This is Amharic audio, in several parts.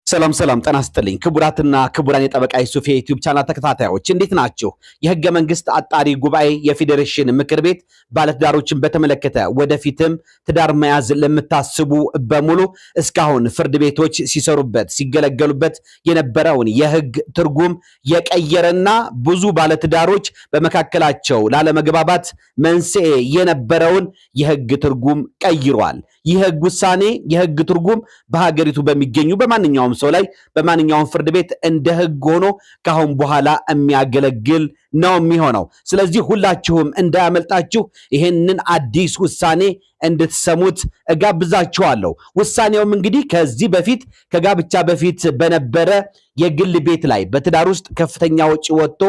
ሰላም ጤና ይስጥልኝ ክቡራትና ክቡራን የጠበቃ ዩሱፍ የዩቲዩብ ቻናል ተከታታዮች እንዴት ናችሁ? የህገ መንግስት አጣሪ ጉባኤ የፌዴሬሽን ምክር ቤት ባለትዳሮችን በተመለከተ ወደፊትም ትዳር መያዝ ለምታስቡ በሙሉ እስካሁን ፍርድ ቤቶች ሲሰሩበት ሲገለገሉበት የነበረውን የህግ ትርጉም የቀየረና ብዙ ባለትዳሮች በመካከላቸው ላለመግባባት መንስኤ የነበረውን የህግ ትርጉም ቀይሯል። ይህ ህግ ውሳኔ የህግ ትርጉም በሀገሪቱ በሚገኙ በማንኛውም ሰው ላይ በማንኛውም ፍርድ ቤት እንደ ህግ ሆኖ ካሁን በኋላ የሚያገለግል ነው የሚሆነው። ስለዚህ ሁላችሁም እንዳያመልጣችሁ ይሄንን አዲስ ውሳኔ እንድትሰሙት እጋብዛችኋለሁ። ውሳኔውም እንግዲህ ከዚህ በፊት ከጋብቻ በፊት በነበረ የግል ቤት ላይ በትዳር ውስጥ ከፍተኛ ወጪ ወጥቶ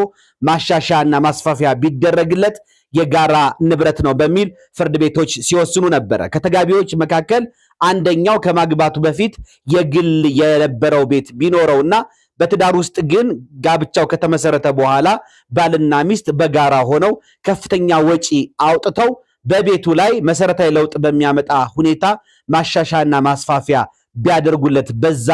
ማሻሻያና ማስፋፊያ ቢደረግለት የጋራ ንብረት ነው በሚል ፍርድ ቤቶች ሲወስኑ ነበረ። ከተጋቢዎች መካከል አንደኛው ከማግባቱ በፊት የግል የነበረው ቤት ቢኖረውና በትዳር ውስጥ ግን ጋብቻው ከተመሰረተ በኋላ ባልና ሚስት በጋራ ሆነው ከፍተኛ ወጪ አውጥተው በቤቱ ላይ መሰረታዊ ለውጥ በሚያመጣ ሁኔታ ማሻሻያና ማስፋፊያ ቢያደርጉለት በዛ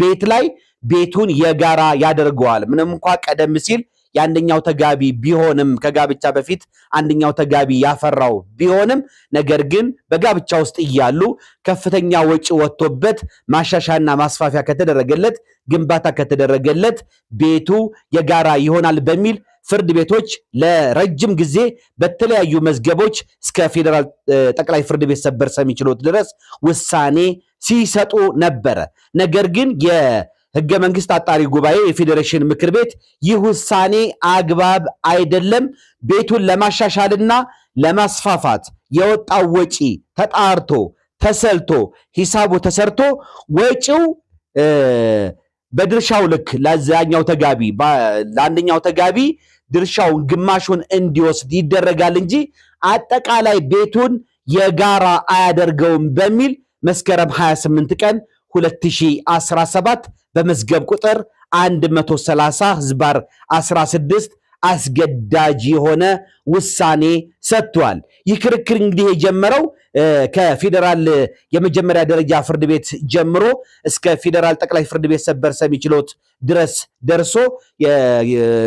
ቤት ላይ ቤቱን የጋራ ያደርገዋል። ምንም እንኳን ቀደም ሲል የአንደኛው ተጋቢ ቢሆንም ከጋብቻ በፊት አንደኛው ተጋቢ ያፈራው ቢሆንም ነገር ግን በጋብቻ ውስጥ እያሉ ከፍተኛ ወጪ ወጥቶበት ማሻሻያና ማስፋፊያ ከተደረገለት ግንባታ ከተደረገለት ቤቱ የጋራ ይሆናል በሚል ፍርድ ቤቶች ለረጅም ጊዜ በተለያዩ መዝገቦች እስከ ፌዴራል ጠቅላይ ፍርድ ቤት ሰበር ሰሚ ችሎት ድረስ ውሳኔ ሲሰጡ ነበረ። ነገር ግን ህገ መንግስት አጣሪ ጉባኤ የፌዴሬሽን ምክር ቤት ይህ ውሳኔ አግባብ አይደለም፣ ቤቱን ለማሻሻልና ለማስፋፋት የወጣው ወጪ ተጣርቶ ተሰልቶ ሂሳቡ ተሰርቶ ወጪው በድርሻው ልክ ለአንደኛው ተጋቢ ድርሻውን ግማሹን እንዲወስድ ይደረጋል እንጂ አጠቃላይ ቤቱን የጋራ አያደርገውም በሚል መስከረም 28 ቀን 2017 በመዝገብ ቁጥር 130/16 አስገዳጅ የሆነ ውሳኔ ሰጥቷል። ይህ ክርክር እንግዲህ የጀመረው ከፌዴራል የመጀመሪያ ደረጃ ፍርድ ቤት ጀምሮ እስከ ፌዴራል ጠቅላይ ፍርድ ቤት ሰበር ሰሚ ችሎት ድረስ ደርሶ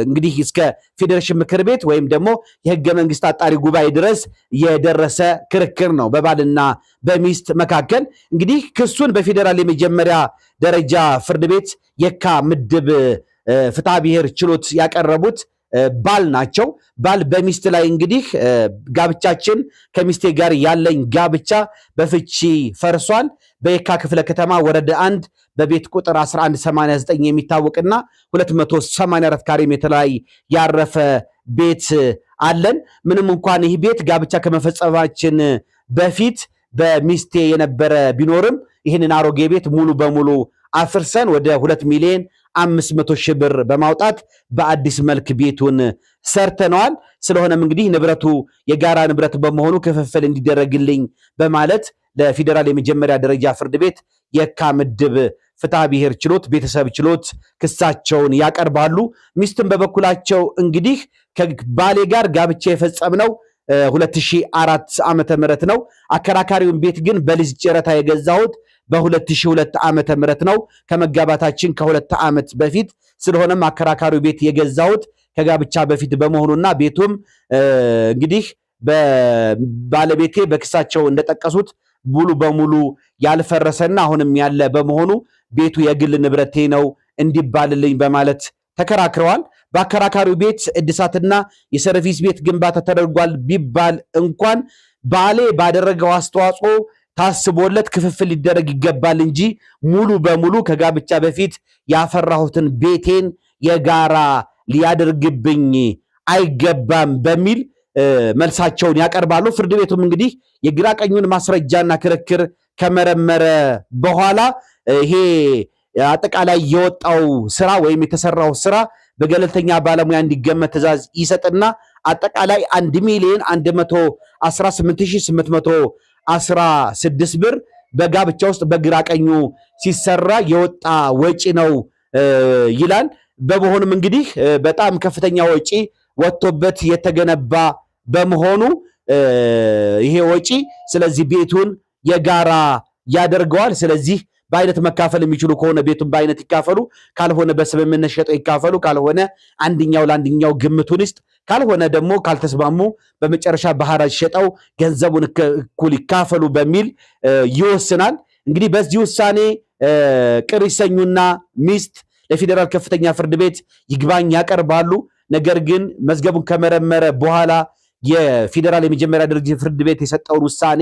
እንግዲህ እስከ ፌዴሬሽን ምክር ቤት ወይም ደግሞ የህገ መንግስት አጣሪ ጉባኤ ድረስ የደረሰ ክርክር ነው በባልና በሚስት መካከል። እንግዲህ ክሱን በፌዴራል የመጀመሪያ ደረጃ ፍርድ ቤት የካ ምድብ ፍትሐ ብሔር ችሎት ያቀረቡት ባል ናቸው። ባል በሚስት ላይ እንግዲህ ጋብቻችን ከሚስቴ ጋር ያለኝ ጋብቻ በፍቺ ፈርሷል፣ በየካ ክፍለ ከተማ ወረዳ 1 በቤት ቁጥር 1189 የሚታወቅና 284 ካሬ ሜትር ላይ ያረፈ ቤት አለን። ምንም እንኳን ይህ ቤት ጋብቻ ከመፈጸማችን በፊት በሚስቴ የነበረ ቢኖርም ይህንን አሮጌ ቤት ሙሉ በሙሉ አፍርሰን ወደ 2,500,000 ብር በማውጣት በአዲስ መልክ ቤቱን ሰርተነዋል። ስለሆነም እንግዲህ ንብረቱ የጋራ ንብረት በመሆኑ ክፍፍል እንዲደረግልኝ በማለት ለፌዴራል የመጀመሪያ ደረጃ ፍርድ ቤት የካ ምድብ ፍትሐ ብሔር ችሎት ቤተሰብ ችሎት ክሳቸውን ያቀርባሉ። ሚስትም በበኩላቸው እንግዲህ ከባሌ ጋር ጋብቻ የፈጸምነው 2004 ዓመተ ምህረት ነው። አከራካሪውን ቤት ግን በሊዝ ጨረታ የገዛሁት በ2002 ዓመተ ምህረት ነው። ከመጋባታችን ከ2 ዓመት በፊት ስለሆነም አከራካሪው ቤት የገዛሁት ከጋብቻ በፊት በመሆኑና ቤቱም እንግዲህ በባለቤቴ በክሳቸው እንደጠቀሱት ሙሉ በሙሉ ያልፈረሰና አሁንም ያለ በመሆኑ ቤቱ የግል ንብረቴ ነው እንዲባልልኝ በማለት ተከራክረዋል። በአከራካሪው ቤት እድሳትና የሰርቪስ ቤት ግንባታ ተደርጓል ቢባል እንኳን ባሌ ባደረገው አስተዋጽኦ ታስቦለት ክፍፍል ሊደረግ ይገባል እንጂ ሙሉ በሙሉ ከጋብቻ በፊት ያፈራሁትን ቤቴን የጋራ ሊያደርግብኝ አይገባም በሚል መልሳቸውን ያቀርባሉ። ፍርድ ቤቱም እንግዲህ የግራ ቀኙን ማስረጃና ክርክር ከመረመረ በኋላ ይሄ አጠቃላይ የወጣው ስራ ወይም የተሰራው ስራ በገለልተኛ ባለሙያ እንዲገመት ትዕዛዝ ይሰጥና አጠቃላይ 1,118,816 ብር በጋብቻ ውስጥ በግራ ቀኙ ሲሰራ የወጣ ወጪ ነው ይላል። በመሆኑም እንግዲህ በጣም ከፍተኛ ወጪ ወጥቶበት የተገነባ በመሆኑ ይሄ ወጪ ስለዚህ ቤቱን የጋራ ያደርገዋል። ስለዚህ በአይነት መካፈል የሚችሉ ከሆነ ቤቱን በአይነት ይካፈሉ፣ ካልሆነ በስምምነት ሸጠው ይካፈሉ፣ ካልሆነ አንደኛው ለአንደኛው ግምቱን ይስጥ፣ ካልሆነ ደግሞ ካልተስማሙ በመጨረሻ በሐራጅ ሸጠው ገንዘቡን እኩል ይካፈሉ በሚል ይወስናል። እንግዲህ በዚህ ውሳኔ ቅር ይሰኙና ሚስት ለፌዴራል ከፍተኛ ፍርድ ቤት ይግባኝ ያቀርባሉ። ነገር ግን መዝገቡን ከመረመረ በኋላ የፌዴራል የመጀመሪያ ደረጃ ፍርድ ቤት የሰጠውን ውሳኔ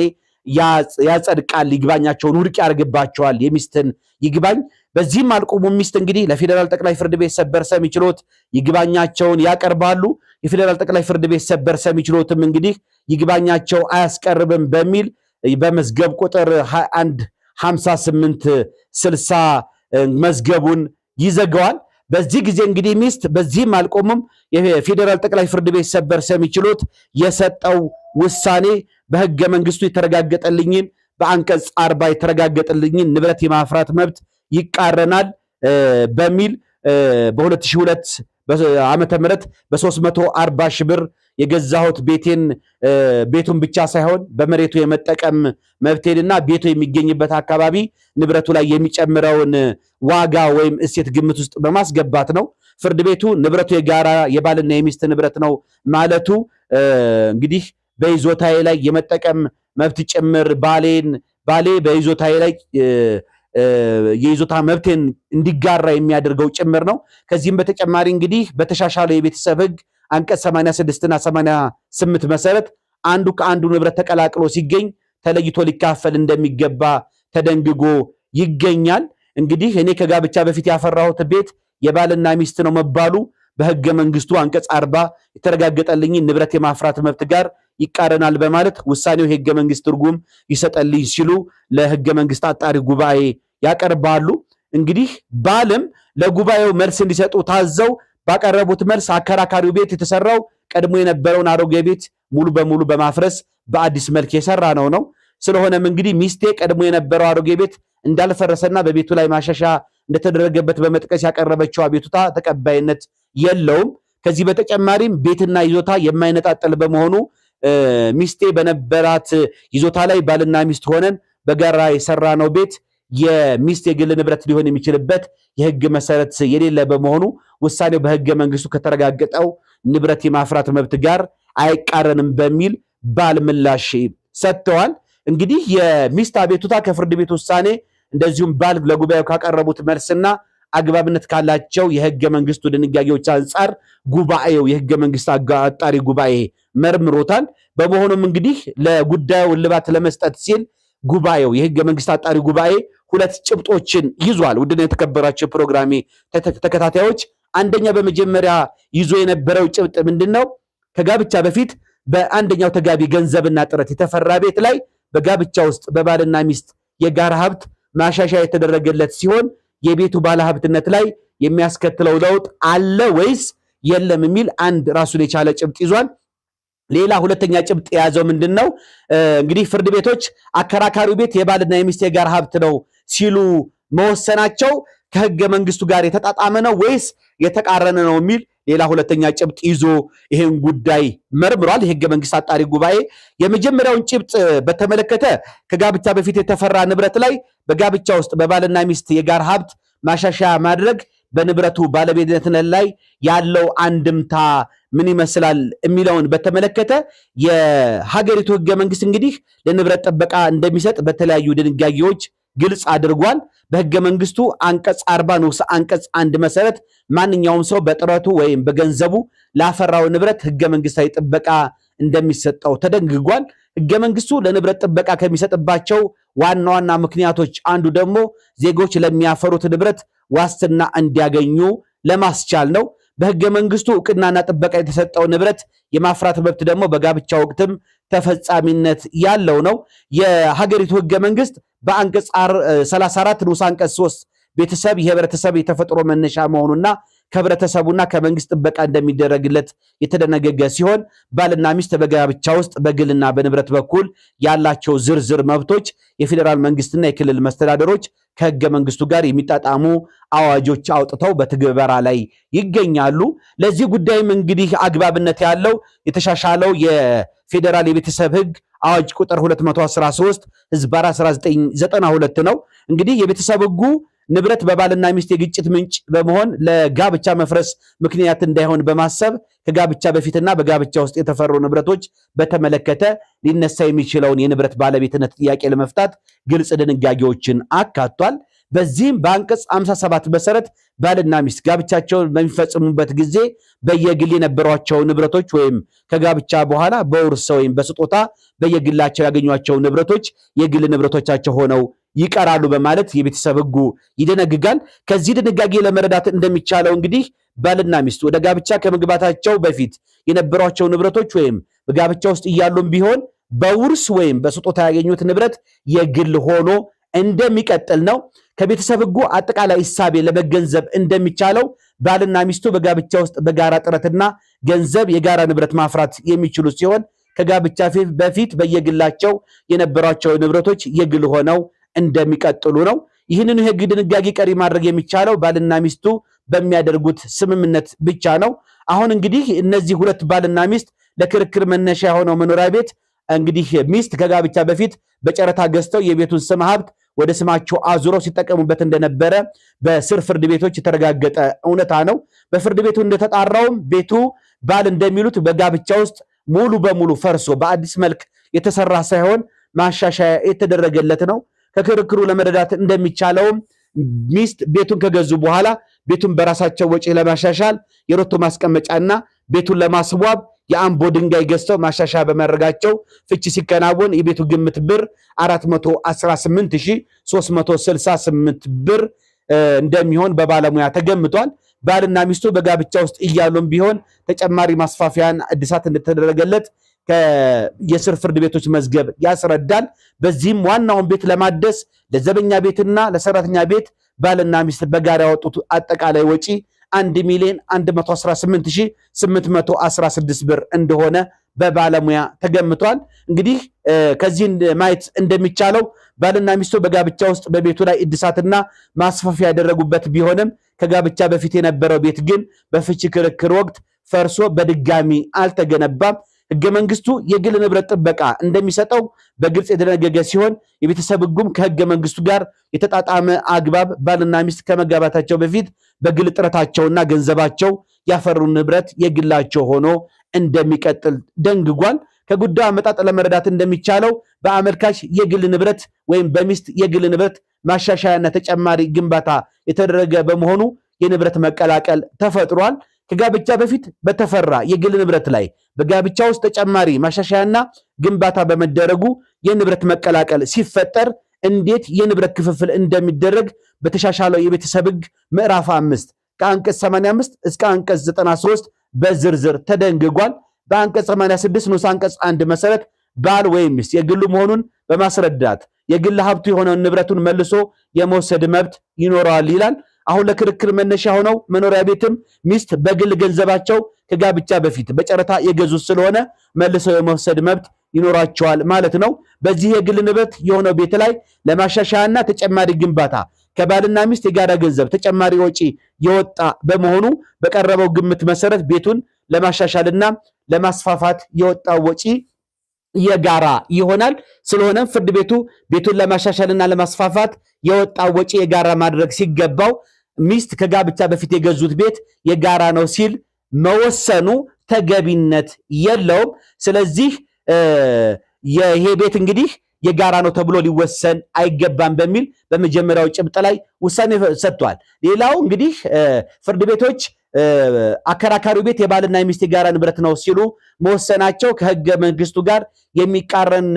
ያጸድቃል፣ ይግባኛቸውን ውድቅ ያደርግባቸዋል የሚስትን ይግባኝ። በዚህም አልቆሙም። ሚስት እንግዲህ ለፌዴራል ጠቅላይ ፍርድ ቤት ሰበር ሰሚ ችሎት ይግባኛቸውን ያቀርባሉ። የፌዴራል ጠቅላይ ፍርድ ቤት ሰበር ሰሚ ችሎትም እንግዲህ ይግባኛቸው አያስቀርብም በሚል በመዝገብ ቁጥር 215860 መዝገቡን ይዘጋዋል። በዚህ ጊዜ እንግዲህ ሚስት በዚህም አልቆምም። የፌዴራል ጠቅላይ ፍርድ ቤት ሰበር ሰሚ ችሎት የሰጠው ውሳኔ በህገ መንግስቱ የተረጋገጠልኝን በአንቀጽ 40 የተረጋገጠልኝን ንብረት የማፍራት መብት ይቃረናል በሚል በ2002 ዓመተ ምህረት በ340 ሺህ ብር የገዛሁት ቤቱን ብቻ ሳይሆን በመሬቱ የመጠቀም መብቴንና ቤቱ የሚገኝበት አካባቢ ንብረቱ ላይ የሚጨምረውን ዋጋ ወይም እሴት ግምት ውስጥ በማስገባት ነው ፍርድ ቤቱ ንብረቱ የጋራ የባልና የሚስት ንብረት ነው ማለቱ እንግዲህ በይዞታዬ ላይ የመጠቀም መብት ጭምር ባሌ በይዞታዬ ላይ የይዞታ መብቴን እንዲጋራ የሚያደርገው ጭምር ነው። ከዚህም በተጨማሪ እንግዲህ በተሻሻለው የቤተሰብ ህግ አንቀጽ 86 እና 88 መሰረት አንዱ ከአንዱ ንብረት ተቀላቅሎ ሲገኝ ተለይቶ ሊካፈል እንደሚገባ ተደንግጎ ይገኛል። እንግዲህ እኔ ከጋብቻ በፊት ያፈራሁት ቤት የባልና ሚስት ነው መባሉ በህገ መንግስቱ አንቀጽ 40 የተረጋገጠልኝ ንብረት የማፍራት መብት ጋር ይቃረናል በማለት ውሳኔው የህገ መንግስት ትርጉም ይሰጠልኝ ሲሉ ለህገ መንግስት አጣሪ ጉባኤ ያቀርባሉ። እንግዲህ ባልም ለጉባኤው መልስ እንዲሰጡ ታዘው ባቀረቡት መልስ አከራካሪው ቤት የተሰራው ቀድሞ የነበረውን አሮጌ ቤት ሙሉ በሙሉ በማፍረስ በአዲስ መልክ የሰራ ነው። ስለሆነም እንግዲህ ሚስቴ ቀድሞ የነበረው አሮጌ ቤት እንዳልፈረሰና በቤቱ ላይ ማሻሻ እንደተደረገበት በመጥቀስ ያቀረበችው አቤቱታ ተቀባይነት የለውም። ከዚህ በተጨማሪም ቤትና ይዞታ የማይነጣጠል በመሆኑ ሚስቴ በነበራት ይዞታ ላይ ባልና ሚስት ሆነን በጋራ የሰራነው ቤት የሚስት የግል ንብረት ሊሆን የሚችልበት የህግ መሰረት የሌለ በመሆኑ ውሳኔው በህገ መንግስቱ ከተረጋገጠው ንብረት የማፍራት መብት ጋር አይቃረንም በሚል ባል ምላሽ ሰጥተዋል። እንግዲህ የሚስት አቤቱታ ከፍርድ ቤት ውሳኔ እንደዚሁም ባል ለጉባኤው ካቀረቡት መልስና አግባብነት ካላቸው የህገ መንግስቱ ድንጋጌዎች አንጻር ጉባኤው የህገ መንግስት አጣሪ ጉባኤ መርምሮታል። በመሆኑም እንግዲህ ለጉዳዩ እልባት ለመስጠት ሲል ጉባኤው የህገ መንግስት አጣሪ ጉባኤ ሁለት ጭብጦችን ይዟል። ውድና የተከበራቸው ፕሮግራሜ ተከታታዮች፣ አንደኛ በመጀመሪያ ይዞ የነበረው ጭብጥ ምንድነው? ከጋብቻ በፊት በአንደኛው ተጋቢ ገንዘብና ጥረት የተፈራ ቤት ላይ በጋብቻ ውስጥ በባልና ሚስት የጋራ ሀብት ማሻሻያ የተደረገለት ሲሆን የቤቱ ባለሀብትነት ላይ የሚያስከትለው ለውጥ አለ ወይስ የለም የሚል አንድ ራሱን የቻለ ጭብጥ ይዟል። ሌላ ሁለተኛ ጭብጥ የያዘው ምንድነው? እንግዲህ ፍርድ ቤቶች አከራካሪው ቤት የባልና የሚስት የጋራ ሀብት ነው ሲሉ መወሰናቸው ከህገ መንግስቱ ጋር የተጣጣመ ነው ወይስ የተቃረነ ነው የሚል ሌላ ሁለተኛ ጭብጥ ይዞ ይሄን ጉዳይ መርምሯል የህገ መንግስት አጣሪ ጉባኤ። የመጀመሪያውን ጭብጥ በተመለከተ ከጋብቻ በፊት የተፈራ ንብረት ላይ በጋብቻ ውስጥ በባልና ሚስት የጋራ ሀብት ማሻሻያ ማድረግ በንብረቱ ባለቤትነት ላይ ያለው አንድምታ ምን ይመስላል የሚለውን በተመለከተ የሀገሪቱ ህገ መንግስት እንግዲህ ለንብረት ጥበቃ እንደሚሰጥ በተለያዩ ድንጋጌዎች ግልጽ አድርጓል። በህገ መንግስቱ አንቀጽ 40 ንዑስ አንቀጽ 1 መሰረት ማንኛውም ሰው በጥረቱ ወይም በገንዘቡ ላፈራው ንብረት ህገ መንግስታዊ ጥበቃ እንደሚሰጠው ተደንግጓል። ህገ መንግስቱ ለንብረት ጥበቃ ከሚሰጥባቸው ዋና ዋና ምክንያቶች አንዱ ደግሞ ዜጎች ለሚያፈሩት ንብረት ዋስትና እንዲያገኙ ለማስቻል ነው። በህገ መንግስቱ እውቅናና ጥበቃ የተሰጠው ንብረት የማፍራት መብት ደግሞ በጋብቻ ወቅትም ተፈጻሚነት ያለው ነው። የሀገሪቱ ህገ መንግስት በአንቀጽ 34 ንዑስ አንቀጽ 3 ቤተሰብ የህብረተሰብ የተፈጥሮ መነሻ መሆኑና ከህብረተሰቡና ከመንግስት ጥበቃ እንደሚደረግለት የተደነገገ ሲሆን ባልና ሚስት በጋብቻ ውስጥ በግልና በንብረት በኩል ያላቸው ዝርዝር መብቶች የፌዴራል መንግስትና የክልል መስተዳደሮች ከህገ መንግስቱ ጋር የሚጣጣሙ አዋጆች አውጥተው በትግበራ ላይ ይገኛሉ። ለዚህ ጉዳይም እንግዲህ አግባብነት ያለው የተሻሻለው ፌዴራል የቤተሰብ ህግ አዋጅ ቁጥር 213 ህዝባር 1992 ነው። እንግዲህ የቤተሰብ ህጉ ንብረት በባልና ሚስት የግጭት ምንጭ በመሆን ለጋብቻ መፍረስ ምክንያት እንዳይሆን በማሰብ ከጋብቻ በፊትና በጋብቻ ውስጥ የተፈሩ ንብረቶች በተመለከተ ሊነሳ የሚችለውን የንብረት ባለቤትነት ጥያቄ ለመፍታት ግልጽ ድንጋጌዎችን አካቷል። በዚህም በአንቀጽ 57 መሰረት ባልና ሚስት ጋብቻቸውን በሚፈጽሙበት ጊዜ በየግል የነበሯቸው ንብረቶች ወይም ከጋብቻ በኋላ በውርስ ወይም በስጦታ በየግላቸው ያገኟቸው ንብረቶች የግል ንብረቶቻቸው ሆነው ይቀራሉ በማለት የቤተሰብ ህጉ ይደነግጋል። ከዚህ ድንጋጌ ለመረዳት እንደሚቻለው እንግዲህ ባልና ሚስት ወደ ጋብቻ ከመግባታቸው በፊት የነበሯቸው ንብረቶች ወይም በጋብቻ ውስጥ እያሉም ቢሆን በውርስ ወይም በስጦታ ያገኙት ንብረት የግል ሆኖ እንደሚቀጥል ነው። ከቤተሰብ ህጉ አጠቃላይ ሂሳብ ለመገንዘብ እንደሚቻለው ባልና ሚስቱ በጋብቻ ውስጥ በጋራ ጥረትና ገንዘብ የጋራ ንብረት ማፍራት የሚችሉ ሲሆን ከጋብቻ በፊት በየግላቸው የነበሯቸው ንብረቶች የግል ሆነው እንደሚቀጥሉ ነው። ይህንን የህግ ድንጋጌ ቀሪ ማድረግ የሚቻለው ባልና ሚስቱ በሚያደርጉት ስምምነት ብቻ ነው። አሁን እንግዲህ እነዚህ ሁለት ባልና ሚስት ለክርክር መነሻ የሆነው መኖሪያ ቤት እንግዲህ ሚስት ከጋብቻ በፊት በጨረታ ገዝተው የቤቱን ስም ሀብት ወደ ስማቸው አዙረው ሲጠቀሙበት እንደነበረ በስር ፍርድ ቤቶች የተረጋገጠ እውነታ ነው። በፍርድ ቤቱ እንደተጣራውም ቤቱ ባል እንደሚሉት በጋብቻ ውስጥ ሙሉ በሙሉ ፈርሶ በአዲስ መልክ የተሰራ ሳይሆን ማሻሻያ የተደረገለት ነው። ከክርክሩ ለመረዳት እንደሚቻለውም ሚስት ቤቱን ከገዙ በኋላ ቤቱን በራሳቸው ወጪ ለማሻሻል የሮቶ ማስቀመጫና ቤቱን ለማስዋብ የአምቦ ድንጋይ ገዝተው ማሻሻያ በማድረጋቸው ፍቺ ሲከናወን የቤቱ ግምት ብር 418368 ብር እንደሚሆን በባለሙያ ተገምቷል። ባልና ሚስቱ በጋብቻ ውስጥ እያሉም ቢሆን ተጨማሪ ማስፋፊያን እድሳት እንደተደረገለት የስር ፍርድ ቤቶች መዝገብ ያስረዳል። በዚህም ዋናውን ቤት ለማደስ ለዘበኛ ቤትና ለሰራተኛ ቤት ባልና ሚስት በጋራ ያወጡት አጠቃላይ ወጪ 1,118,816 ብር እንደሆነ በባለሙያ ተገምቷል። እንግዲህ ከዚህ ማየት እንደሚቻለው ባልና ሚስቱ በጋብቻ ውስጥ በቤቱ ላይ እድሳትና ማስፋፊያ ያደረጉበት ቢሆንም ከጋብቻ በፊት የነበረው ቤት ግን በፍቺ ክርክር ወቅት ፈርሶ በድጋሚ አልተገነባም። ህገ መንግስቱ የግል ንብረት ጥበቃ እንደሚሰጠው በግልጽ የተደነገገ ሲሆን የቤተሰብ ህጉም ከህገ መንግስቱ ጋር የተጣጣመ አግባብ ባልና ሚስት ከመጋባታቸው በፊት በግል ጥረታቸውና ገንዘባቸው ያፈሩ ንብረት የግላቸው ሆኖ እንደሚቀጥል ደንግጓል። ከጉዳዩ አመጣጥ ለመረዳት እንደሚቻለው በአመልካች የግል ንብረት ወይም በሚስት የግል ንብረት ማሻሻያና ተጨማሪ ግንባታ የተደረገ በመሆኑ የንብረት መቀላቀል ተፈጥሯል። ከጋብቻ በፊት በተፈራ የግል ንብረት ላይ በጋብቻ ውስጥ ተጨማሪ ማሻሻያና ግንባታ በመደረጉ የንብረት መቀላቀል ሲፈጠር እንዴት የንብረት ክፍፍል እንደሚደረግ በተሻሻለው የቤተሰብ ህግ ምዕራፍ 5 ከአንቀጽ 85 እስከ አንቀጽ 93 በዝርዝር ተደንግጓል። በአንቀጽ 86 ንዑስ አንቀጽ 1 መሰረት ባል ወይም ሚስት የግሉ መሆኑን በማስረዳት የግል ሀብቱ የሆነውን ንብረቱን መልሶ የመውሰድ መብት ይኖረዋል ይላል። አሁን ለክርክር መነሻ ሆነው መኖሪያ ቤትም ሚስት በግል ገንዘባቸው ከጋብቻ በፊት በጨረታ የገዙት ስለሆነ መልሰው የመውሰድ መብት ይኖራቸዋል ማለት ነው። በዚህ የግል ንብረት የሆነው ቤት ላይ ለማሻሻያና ተጨማሪ ግንባታ ከባልና ሚስት የጋራ ገንዘብ ተጨማሪ ወጪ የወጣ በመሆኑ በቀረበው ግምት መሰረት ቤቱን ለማሻሻልና ለማስፋፋት የወጣው ወጪ የጋራ ይሆናል። ስለሆነም ፍርድ ቤቱ ቤቱን ለማሻሻልና ለማስፋፋት የወጣው ወጪ የጋራ ማድረግ ሲገባው ሚስት ከጋብቻ በፊት የገዙት ቤት የጋራ ነው ሲል መወሰኑ ተገቢነት የለውም። ስለዚህ ይሄ ቤት እንግዲህ የጋራ ነው ተብሎ ሊወሰን አይገባም በሚል በመጀመሪያው ጭብጥ ላይ ውሳኔ ሰጥቷል። ሌላው እንግዲህ ፍርድ ቤቶች አከራካሪው ቤት የባልና የሚስት የጋራ ንብረት ነው ሲሉ መወሰናቸው ከህገ መንግስቱ ጋር የሚቃረን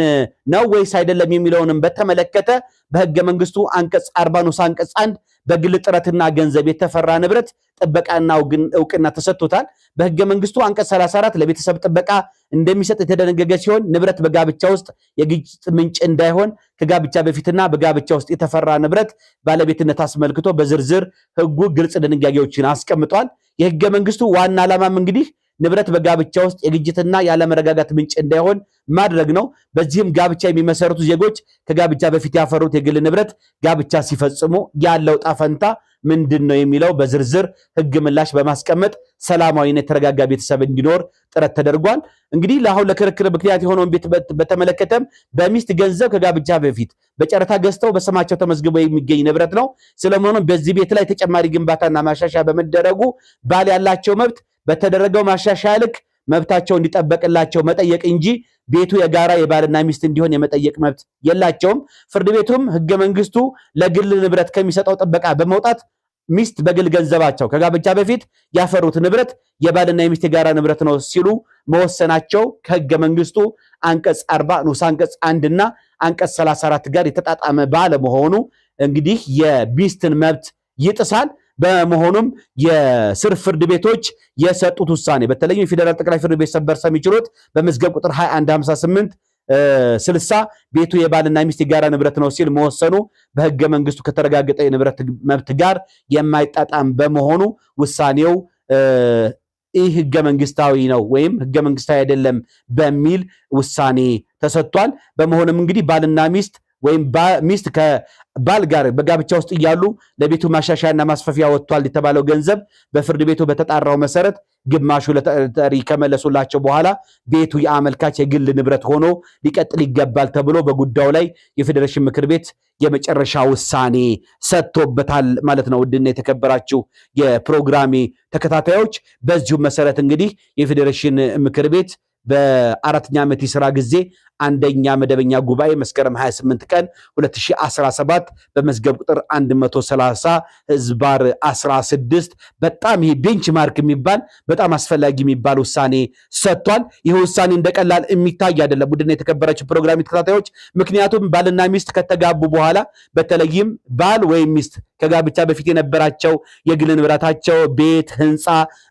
ነው ወይስ አይደለም የሚለውንም በተመለከተ በህገ መንግስቱ አንቀጽ 40 ንዑስ አንቀጽ 1 በግል ጥረትና ገንዘብ የተፈራ ንብረት ጥበቃና እውቅና ተሰጥቶታል። በህገ መንግስቱ አንቀጽ 34 ለቤተሰብ ጥበቃ እንደሚሰጥ የተደነገገ ሲሆን ንብረት በጋብቻ ውስጥ የግጭት ምንጭ እንዳይሆን ከጋብቻ በፊትና በጋብቻ ውስጥ የተፈራ ንብረት ባለቤትነት አስመልክቶ በዝርዝር ህጉ ግልጽ ድንጋጌዎችን አስቀምጧል። የህገ መንግስቱ ዋና ዓላማም እንግዲህ ንብረት በጋብቻ ውስጥ የግጭትና ያለመረጋጋት ምንጭ እንዳይሆን ማድረግ ነው። በዚህም ጋብቻ የሚመሰርቱ ዜጎች ከጋብቻ በፊት ያፈሩት የግል ንብረት ጋብቻ ሲፈጽሙ ያለው ጣፈንታ ምንድነው የሚለው በዝርዝር ህግ ምላሽ በማስቀመጥ ሰላማዊና የተረጋጋ ቤተሰብ እንዲኖር ጥረት ተደርጓል። እንግዲህ ለአሁን ለክርክር ምክንያት የሆነውን ቤት በተመለከተም በሚስት ገንዘብ ከጋብቻ በፊት በጨረታ ገዝተው በስማቸው ተመዝግበው የሚገኝ ንብረት ነው። ስለሆነም በዚህ ቤት ላይ ተጨማሪ ግንባታና ማሻሻያ በመደረጉ ባል ያላቸው መብት በተደረገው ማሻሻያ ልክ መብታቸው እንዲጠበቅላቸው መጠየቅ እንጂ ቤቱ የጋራ የባልና ሚስት እንዲሆን የመጠየቅ መብት የላቸውም። ፍርድ ቤቱም ህገ መንግስቱ ለግል ንብረት ከሚሰጠው ጥበቃ በመውጣት ሚስት በግል ገንዘባቸው ከጋብቻ በፊት ያፈሩት ንብረት የባልና የሚስት የጋራ ንብረት ነው ሲሉ መወሰናቸው ከህገ መንግስቱ አንቀጽ 40 ንዑስ አንቀጽ 1 እና አንቀጽ 34 ጋር የተጣጣመ ባለመሆኑ እንግዲህ የሚስትን መብት ይጥሳል። በመሆኑም የስር ፍርድ ቤቶች የሰጡት ውሳኔ በተለይም የፌዴራል ጠቅላይ ፍርድ ቤት ሰበር ሰሚ ችሎት በመዝገብ ቁጥር 2158 60 ቤቱ የባልና ሚስት የጋራ ንብረት ነው ሲል መወሰኑ በህገ መንግስቱ ከተረጋገጠ የንብረት መብት ጋር የማይጣጣም በመሆኑ ውሳኔው ይህ ህገ መንግስታዊ ነው ወይም ህገ መንግስታዊ አይደለም በሚል ውሳኔ ተሰጥቷል። በመሆኑም እንግዲህ ባልና ሚስት ወይም ሚስት ከባል ጋር በጋብቻ ውስጥ እያሉ ለቤቱ ማሻሻያና ማስፋፊያ ወጥቷል የተባለው ገንዘብ በፍርድ ቤቱ በተጣራው መሰረት ግማሹ ለተጠሪ ከመለሱላቸው በኋላ ቤቱ የአመልካች የግል ንብረት ሆኖ ሊቀጥል ይገባል ተብሎ በጉዳዩ ላይ የፌዴሬሽን ምክር ቤት የመጨረሻ ውሳኔ ሰጥቶበታል ማለት ነው። ውድና የተከበራችሁ የፕሮግራሜ ተከታታዮች በዚሁ መሰረት እንግዲህ የፌዴሬሽን ምክር ቤት በአራተኛ ዓመት የሥራ ጊዜ አንደኛ መደበኛ ጉባኤ መስከረም 28 ቀን 2017 በመዝገብ ቁጥር 130 ህዝባር 16 በጣም ይሄ ቤንችማርክ የሚባል በጣም አስፈላጊ የሚባል ውሳኔ ሰጥቷል። ይህ ውሳኔ እንደቀላል የሚታይ አይደለም ውድና የተከበራችሁ ፕሮግራም ተከታታዮች። ምክንያቱም ባልና ሚስት ከተጋቡ በኋላ በተለይም ባል ወይም ሚስት ከጋብቻ በፊት የነበራቸው የግል ንብረታቸው ቤት፣ ህንፃ፣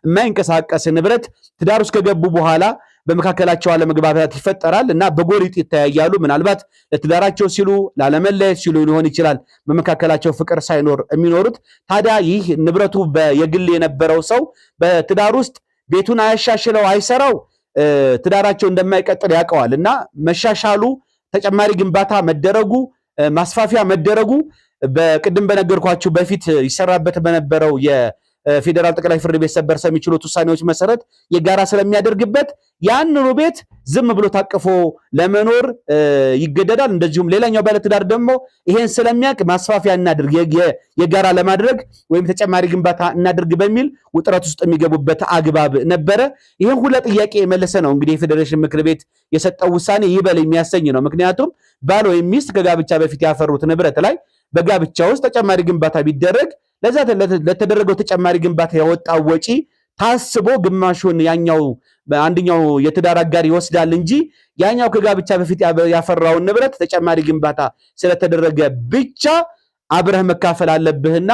የማይንቀሳቀስ ንብረት ትዳር ውስጥ ከገቡ በኋላ በመካከላቸው አለመግባባት ይፈጠራል እና በጎሪጥ ይተያያሉ። ምናልባት ለትዳራቸው ሲሉ ላለመለየት ሲሉ ሊሆን ይችላል በመካከላቸው ፍቅር ሳይኖር የሚኖሩት። ታዲያ ይህ ንብረቱ የግል የነበረው ሰው በትዳር ውስጥ ቤቱን አያሻሽለው አይሰራው ትዳራቸው እንደማይቀጥል ያውቀዋል እና መሻሻሉ ተጨማሪ ግንባታ መደረጉ ማስፋፊያ መደረጉ በቅድም በነገርኳችሁ በፊት ይሰራበት በነበረው ፌዴራል ጠቅላይ ፍርድ ቤት ሰበር ሰሚ ችሎት ውሳኔዎች መሰረት የጋራ ስለሚያደርግበት ያንኑ ቤት ዝም ብሎ ታቅፎ ለመኖር ይገደዳል። እንደዚሁም ሌላኛው ባለትዳር ደግሞ ይሄን ስለሚያውቅ ማስፋፊያ እናድርግ የጋራ ለማድረግ ወይም ተጨማሪ ግንባታ እናድርግ በሚል ውጥረት ውስጥ የሚገቡበት አግባብ ነበረ። ይሄን ሁሉ ጥያቄ የመለሰ ነው እንግዲህ የፌዴሬሽን ምክር ቤት የሰጠው ውሳኔ ይበል የሚያሰኝ ነው። ምክንያቱም ባል ወይም ሚስት ከጋብቻ በፊት ያፈሩት ንብረት ላይ በጋብቻ ውስጥ ተጨማሪ ግንባታ ቢደረግ ለዛ ለተደረገው ተጨማሪ ግንባታ ያወጣው ወጪ ታስቦ ግማሹን ያኛው አንደኛው የትዳር አጋር ይወስዳል እንጂ ያኛው ከጋብቻ በፊት ያፈራውን ንብረት ተጨማሪ ግንባታ ስለተደረገ ብቻ አብረህ መካፈል አለብህና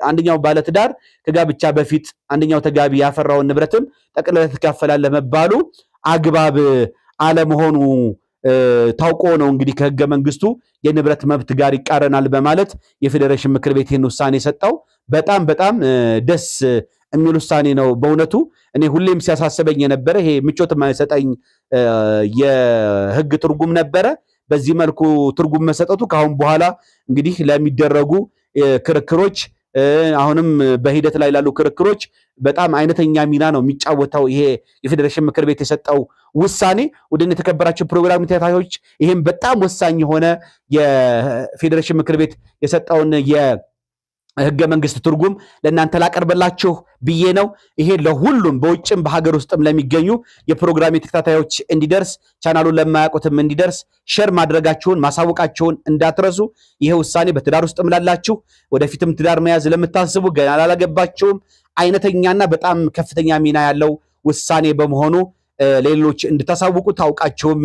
አንደኛው ባለትዳር ከጋብቻ በፊት አንደኛው ተጋቢ ያፈራውን ንብረትም ጠቅልለህ ትካፈላለህ መባሉ አግባብ አለመሆኑ ታውቆ ነው እንግዲህ ከህገ መንግስቱ የንብረት መብት ጋር ይቃረናል በማለት የፌዴሬሽን ምክር ቤት ይህን ውሳኔ ሰጠው። በጣም ደስ የሚል ውሳኔ ነው በእውነቱ። እኔ ሁሌም ሲያሳስበኝ የነበረ ይሄ ምቾት የማይሰጠኝ የህግ ትርጉም ነበረ። በዚህ መልኩ ትርጉም መሰጠቱ ከአሁን በኋላ እንግዲህ ለሚደረጉ ክርክሮች አሁንም በሂደት ላይ ላሉ ክርክሮች በጣም አይነተኛ ሚና ነው የሚጫወተው ይሄ የፌዴሬሽን ምክር ቤት የሰጠው ውሳኔ። ወደነ የተከበራችሁ ፕሮግራም ተከታታዮች ይሄም በጣም ወሳኝ የሆነ የፌዴሬሽን ምክር ቤት የሰጠውን ህገ መንግስት ትርጉም ለእናንተ ላቀርበላችሁ ብዬ ነው። ይሄ ለሁሉም በውጭም በሀገር ውስጥም ለሚገኙ የፕሮግራም ተከታታዮች እንዲደርስ ቻናሉን ለማያውቁትም እንዲደርስ ሼር ማድረጋችሁን ማሳወቃችሁን እንዳትረሱ። ይሄ ውሳኔ በትዳር ውስጥም ላላችሁ ወደፊትም ትዳር መያዝ ለምታስቡ ገና ላላገባችሁም አይነተኛና በጣም ከፍተኛ ሚና ያለው ውሳኔ በመሆኑ ሌሎች እንድታሳውቁ ታውቃችሁም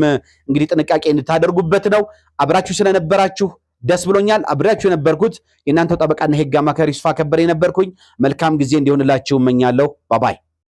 እንግዲህ ጥንቃቄ እንድታደርጉበት ነው። አብራችሁ ስለነበራችሁ ደስ ብሎኛል። አብራችሁ የነበርኩት የእናንተው ጠበቃና የህግ አማካሪ ዩሱፍ ከበረ ነበርኩኝ። መልካም ጊዜ እንዲሆንላችሁ እመኛለሁ። ባባይ